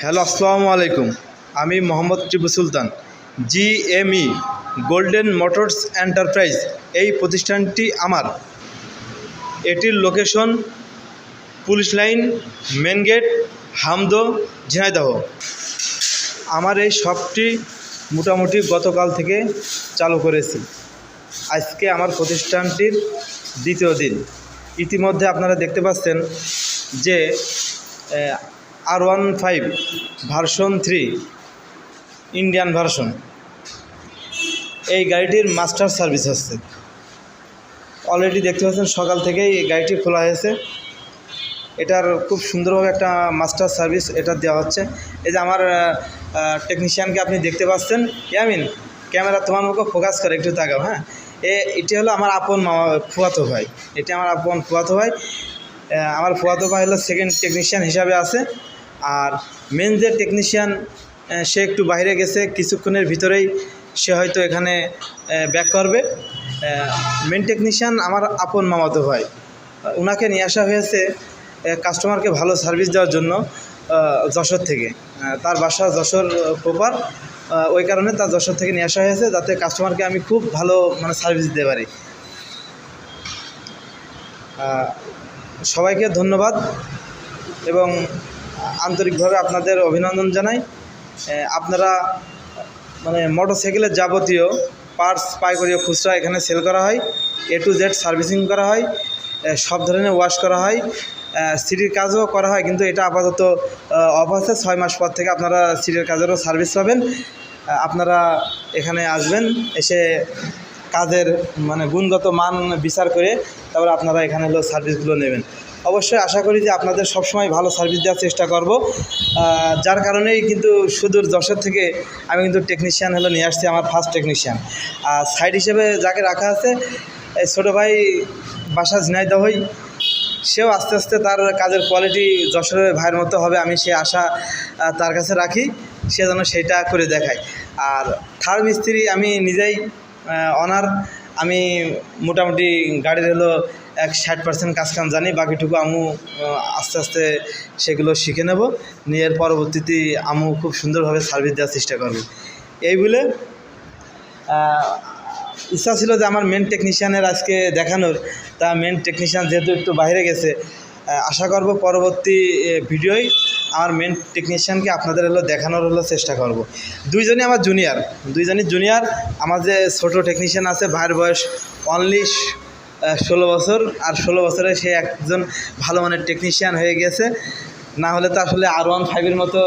Hello, আসসালামু আলাইকুম। আমি Mohammad Tipu Sultan. GME golden motors enterprise এই প্রতিষ্ঠানটি আমার। এটির location police line, main gate, Hamdo, Jhenaidah. আমার এই শপটি মোটামুটি গতকাল থেকে চালু করেছি। আজকে আমার প্রতিষ্ঠানটির দ্বিতীয় দিন। ইতিমধ্যে আপনারা দেখতে পাচ্ছেন যে R15 ভার্সন 3 ইন্ডিয়ান ভার্সন, এই গাড়িটির মাস্টার সার্ভিস হচ্ছে। অলরেডি দেখতে পাচ্ছেন সকাল থেকেই এই গাড়িটি খোলা হয়েছে। এটার খুব সুন্দরভাবে একটা মাস্টার সার্ভিস এটা দেওয়া হচ্ছে। এই যে আমার টেকনিশিয়ানকে আপনি দেখতে পাচ্ছেন। ইয়ামিন, ক্যামেরা তোমার মুখে ফোকাস করে, একটু তাকাও। হ্যাঁ, এটি হলো আমার আপন ফুয়াতো ভাই। এটি আমার আপন ফুয়াতো ভাই। আমার ফুয়াতো ভাই হলো সেকেন্ড টেকনিশিয়ান হিসাবে আছে। আর মেন যে টেকনিশিয়ান, সে একটু বাইরে গেছে, কিছুক্ষণের ভিতরেই সে হয়তো এখানে ব্যাক করবে। মেন টেকনিশিয়ান আমার আপন মামাতো ভাই। ওনাকে নিয়ে আসা হয়েছে কাস্টমারকে ভালো সার্ভিস দেওয়ার জন্য যশোর থেকে। তার বাসা যশোর প্রপার, ওই কারণে তার যশোর থেকে নিয়ে আসা হয়েছে, যাতে কাস্টমারকে আমি খুব ভালো সার্ভিস দিতে পারি। সবাইকে ধন্যবাদ এবং আন্তরিকভাবে আপনাদের অভিনন্দন জানাই। আপনারা মোটরসাইকেলের যাবতীয় পার্টস পাইকারি খুচরা এখানে সেল করা হয়। A to Z সার্ভিসিং করা হয়, সব ধরনের ওয়াশ করা হয়, সিটির কাজও করা হয়। কিন্তু এটা আপাতত অফ আছে, 6 মাস পর থেকে আপনারা সিটির কাজেরও সার্ভিস পাবেন। আপনারা এখানে আসবেন, এসে কাজের গুণগত মান বিচার করে তারপরে আপনারা এখানে সার্ভিসগুলো নেবেন। অবশ্যই আশা করি যে আপনাদের সবসময় ভালো সার্ভিস দেওয়ার চেষ্টা করব। যার কারণেই কিন্তু সুদূর যশোর থেকে আমি কিন্তু টেকনিশিয়ান নিয়ে আসছি, আমার ফার্স্ট টেকনিশিয়ান। আর সাইড হিসেবে যাকে রাখা আছে, এই ছোটো ভাই বাসা ঝিনাইদহই। সেও আস্তে আস্তে তার কাজের কোয়ালিটি যশোরের ভাইয়ের মতো হবে, আমি সে আশা তার কাছে রাখি, সে যেন সেইটা করে দেখায়। আর থার্ড মিস্ত্রি আমি নিজেই অনার। আমি মোটামুটি গাড়ির 60% কাজকাম জানি, বাকিটুকু আমু আস্তে আস্তে সেগুলো শিখে নেব। নিয়ে পরবর্তীতে আমু খুব সুন্দরভাবে সার্ভিস দেওয়ার চেষ্টা করব। এই বলে ইচ্ছা ছিল যে আমার মেন টেকনিশিয়ানের আজকে দেখানোর। তা মেন টেকনিশিয়ান যেহেতু একটু বাইরে গেছে, আশা করব পরবর্তী ভিডিওয় আমার মেন টেকনিশিয়ানকে আপনাদের দেখানোর চেষ্টা করব। দুইজনই আমার জুনিয়র। আমার যে ছোটো টেকনিশিয়ান আছে, ভাইয়ের বয়স অনলি 16 বছর। আর 16 বছরে সে একজন ভালো মানের টেকনিশিয়ান হয়ে গেছে। না হলে তো আসলে R15 মতো